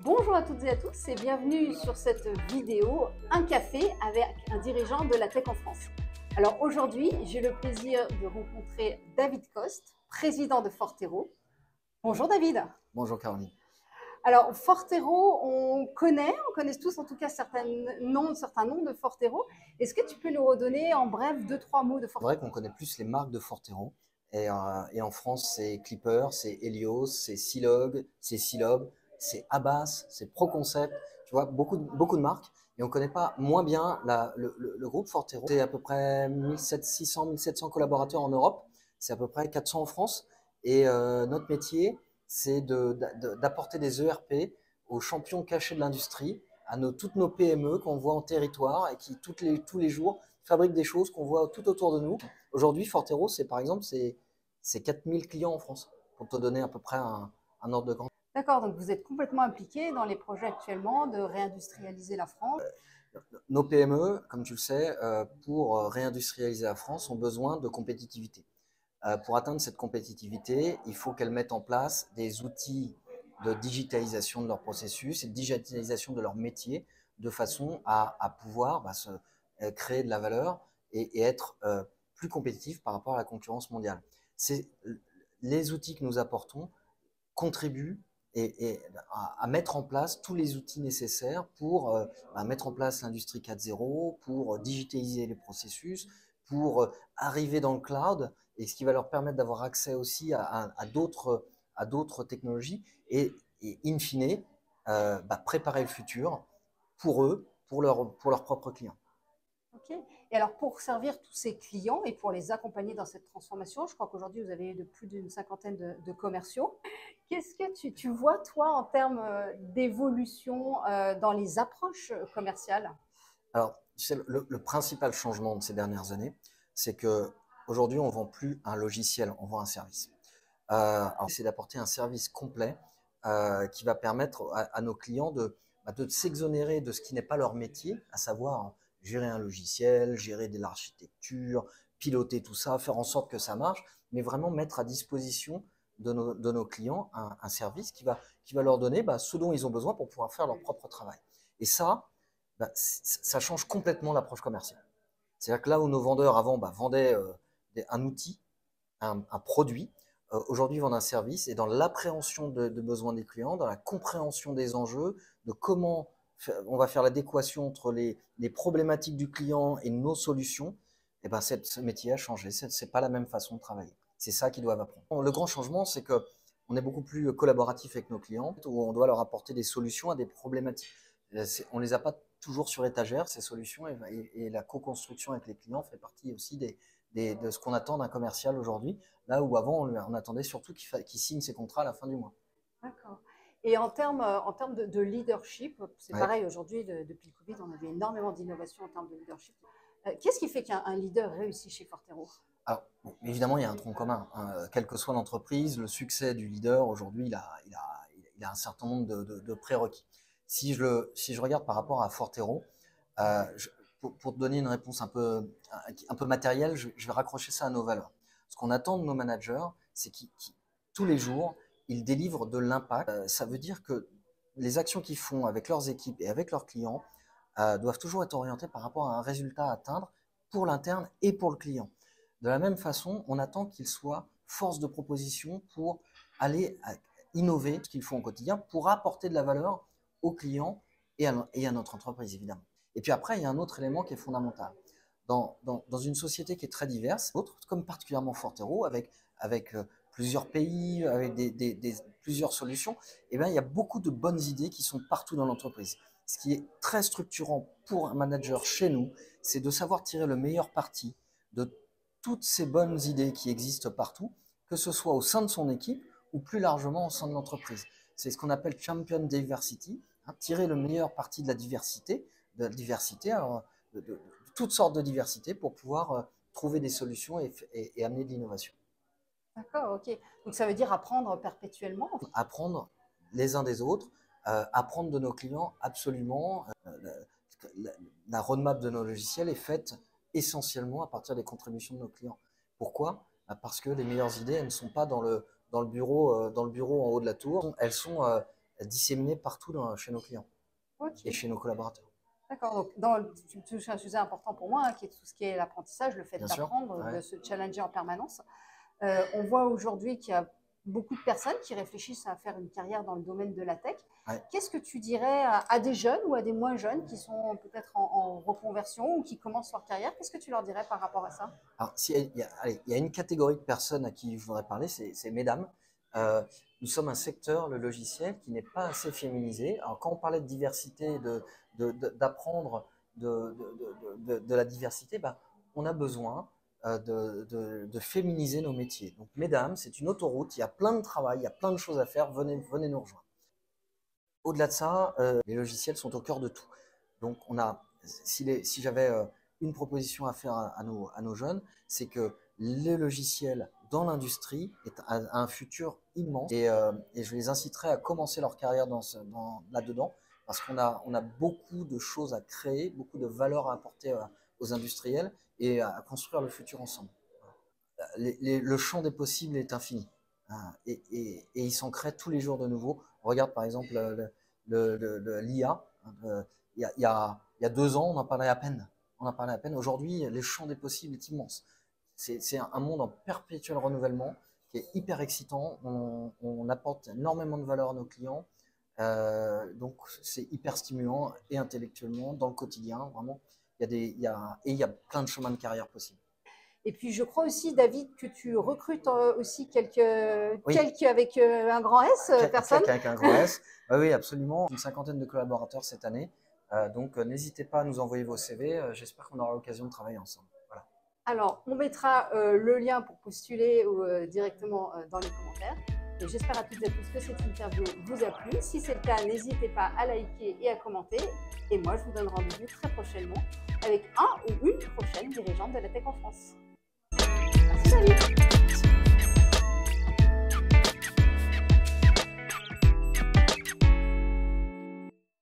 Bonjour à toutes et à tous et bienvenue sur cette vidéo Un café avec un dirigeant de la tech en France. Alors aujourd'hui, j'ai le plaisir de rencontrer David Coste, président de Fortero. Bonjour David. Bonjour Caroline. Alors Fortero, on connaît tous en tout cas certains noms de Fortero. Est-ce que tu peux nous redonner en bref deux, trois mots de C'est vrai Fortero? qu'on connaît plus les marques de Fortero. Et en France, c'est Clipper, c'est Helios, c'est Silog, c'est Silob, c'est Abbas, c'est ProConcept. Tu vois, beaucoup de marques. Et on ne connaît pas moins bien le groupe Fortero. C'est à peu près 1700 collaborateurs en Europe. C'est à peu près 400 en France. Et notre métier, c'est d'apporter des ERP aux champions cachés de l'industrie, à toutes nos PME qu'on voit en territoire et qui tous les jours fabriquent des choses qu'on voit tout autour de nous. Aujourd'hui, Fortero, par exemple, c'est 4000 clients en France, pour te donner à peu près un ordre de grandeur. D'accord, donc vous êtes complètement impliqué dans les projets actuellement de réindustrialiser la France. Nos PME, comme tu le sais, pour réindustrialiser la France, ont besoin de compétitivité. Pour atteindre cette compétitivité, il faut qu'elles mettent en place des outils de digitalisation de leur processus et de digitalisation de leur métier, de façon à pouvoir créer de la valeur et être plus compétitif par rapport à la concurrence mondiale. Les outils que nous apportons contribuent à mettre en place tous les outils nécessaires pour mettre en place l'industrie 4.0, pour digitaliser les processus, pour arriver dans le cloud, et ce qui va leur permettre d'avoir accès aussi à d'autres technologies et in fine, préparer le futur pour eux, pour leurs propres clients. Ok. Et alors, pour servir tous ces clients et pour les accompagner dans cette transformation, je crois qu'aujourd'hui, vous avez de plus d'une cinquantaine de commerciaux. Qu'est-ce que tu vois, toi, en termes d'évolution dans les approches commerciales? Alors, le principal changement de ces dernières années, c'est que aujourd'hui, on ne vend plus un logiciel, on vend un service. C'est d'apporter un service complet qui va permettre à nos clients de s'exonérer de ce qui n'est pas leur métier, à savoir gérer un logiciel, gérer de l'architecture, piloter tout ça, faire en sorte que ça marche, mais vraiment mettre à disposition de nos clients un service qui va leur donner ce dont ils ont besoin pour pouvoir faire leur propre travail. Et ça change complètement l'approche commerciale. C'est-à-dire que là où nos vendeurs avant vendaient un outil, un produit, aujourd'hui vendent un service, et dans l'appréhension de besoins des clients, dans la compréhension des enjeux, de comment on va faire l'adéquation entre les problématiques du client et nos solutions, et ce métier a changé. C'est pas la même façon de travailler. C'est ça qu'ils doivent apprendre. Le grand changement, c'est que on est beaucoup plus collaboratif avec nos clients, où on doit leur apporter des solutions à des problématiques. On les a pas toujours sur étagère, ces solutions, et la co-construction avec les clients fait partie aussi de ce qu'on attend d'un commercial aujourd'hui, là où avant on attendait surtout qu'il signe ses contrats à la fin du mois. D'accord. Et en termes de leadership, c'est Ouais. pareil aujourd'hui, depuis le Covid, on a vu énormément d'innovation en termes de leadership. Qu'est-ce qui fait qu'un leader réussit chez Fortero? Alors, bon, évidemment, il y a un tronc commun, hein. Quelle que soit l'entreprise, le succès du leader, aujourd'hui, il a un certain nombre de prérequis. Si je regarde par rapport à Fortero, euh, je- pour te donner une réponse un peu matérielle, je vais raccrocher ça à nos valeurs. Ce qu'on attend de nos managers, c'est qu'ils, tous les jours, ils délivrent de l'impact. Ça veut dire que les actions qu'ils font avec leurs équipes et avec leurs clients doivent toujours être orientées par rapport à un résultat à atteindre pour l'interne et pour le client. De la même façon, on attend qu'ils soient force de proposition pour aller innover ce qu'ils font au quotidien, pour apporter de la valeur aux clients et à notre entreprise, évidemment. Et puis après, il y a un autre élément qui est fondamental. Dans une société qui est très diverse, comme particulièrement Fortero, avec plusieurs pays, avec plusieurs solutions, eh bien, il y a beaucoup de bonnes idées qui sont partout dans l'entreprise. Ce qui est très structurant pour un manager chez nous, c'est de savoir tirer le meilleur parti de toutes ces bonnes idées qui existent partout, que ce soit au sein de son équipe ou plus largement au sein de l'entreprise. C'est ce qu'on appelle champion diversity, hein, tirer le meilleur parti de la diversité, alors, de toutes sortes de diversité, pour pouvoir trouver des solutions et amener de l'innovation. D'accord, ok. Donc ça veut dire apprendre perpétuellement. Apprendre les uns des autres, apprendre de nos clients, absolument. La roadmap de nos logiciels est faite essentiellement à partir des contributions de nos clients. Pourquoi? Parce que les meilleures idées, elles ne sont pas dans le bureau en haut de la tour. Elles sont disséminée partout chez nos clients Ok. et chez nos collaborateurs. D'accord, donc tu touches un sujet important pour moi, hein, qui est tout ce qui est l'apprentissage, le fait Bien sûr, d'apprendre, de ouais. se challenger en permanence. On voit aujourd'hui qu'il y a beaucoup de personnes qui réfléchissent à faire une carrière dans le domaine de la tech. Ouais. Qu'est-ce que tu dirais à des jeunes ou à des moins jeunes qui sont peut-être en reconversion ou qui commencent leur carrière? Qu'est-ce que tu leur dirais par rapport à ça? Alors, allez, il y a une catégorie de personnes à qui je voudrais parler, c'est mesdames. Euh, Nous sommes un secteur, le logiciel, qui n'est pas assez féminisé. Alors, quand on parlait de diversité, d'apprendre de la diversité, bah, on a besoin de féminiser nos métiers. Donc, mesdames, c'est une autoroute, il y a plein de travail, il y a plein de choses à faire, venez nous rejoindre. Au-delà de ça, les logiciels sont au cœur de tout. Donc, si j'avais une proposition à faire à nos jeunes, c'est que les logiciels dans l'industrie a un futur immense et je les inciterais à commencer leur carrière là-dedans parce qu'on a beaucoup de choses à créer, beaucoup de valeur à apporter aux industriels et à construire le futur ensemble. Le champ des possibles est infini et il s'en crée tous les jours de nouveau. On regarde par exemple l'IA. Il y a 2 ans, on en parlait à peine. Aujourd'hui, le champ des possibles est immense. C'est un monde en perpétuel renouvellement qui est hyper excitant. On apporte énormément de valeur à nos clients. Donc, c'est hyper stimulant et intellectuellement dans le quotidien. Vraiment, il y a plein de chemins de carrière possibles. Et puis, je crois aussi, David, que tu recrutes aussi quelques Oui. avec un grand S personnes. Avec un grand S. Oui, absolument. Une 50aine de collaborateurs cette année. Donc, n'hésitez pas à nous envoyer vos CV. J'espère qu'on aura l'occasion de travailler ensemble. Voilà. Alors, on mettra le lien pour postuler directement dans les commentaires. Et j'espère à toutes et à tous que cette interview vous a plu. Si c'est le cas, n'hésitez pas à liker et à commenter. Et moi, je vous donne rendez-vous très prochainement avec un ou une prochaine dirigeante de la tech en France.